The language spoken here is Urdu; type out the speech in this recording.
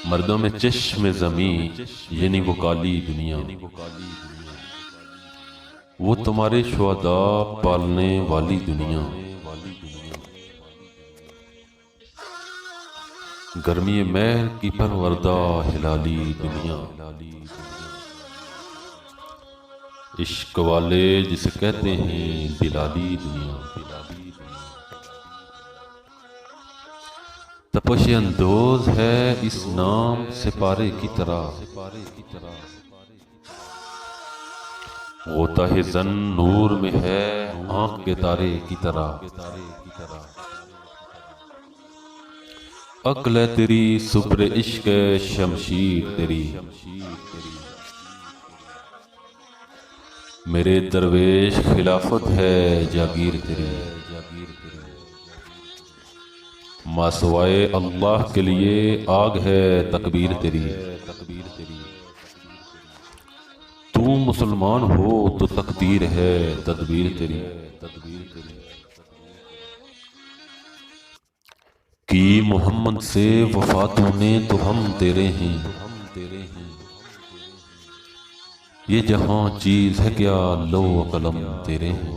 مردوں میں چشم زمیں یعنی وہ کالی دنیا، وہ تمہارے شہداء پالنے والی دنیا، گرمی مہر کی پروردہ ہلالی دنیا، عشق والے جسے کہتے ہیں بلالی دنیا، تپش اندوز ہے اس نام سپارے کی طرح، غوطہ زن نور میں ہے آنکھ کے تارے کی طرح، عقل ہے تیری سپر عشق شمشیر تیری، میرے درویش خلافت ہے جاگیر تیری، ماسوائے اللہ کے لیے آگ ہے تکبیر تیری، تو مسلمان ہو تو تقدیر ہے تدبیر تیری، کی محمد سے وفا تو نے تو ہم تیرے ہیں، یہ جہاں چیز ہے کیا لو و قلم تیرے ہیں،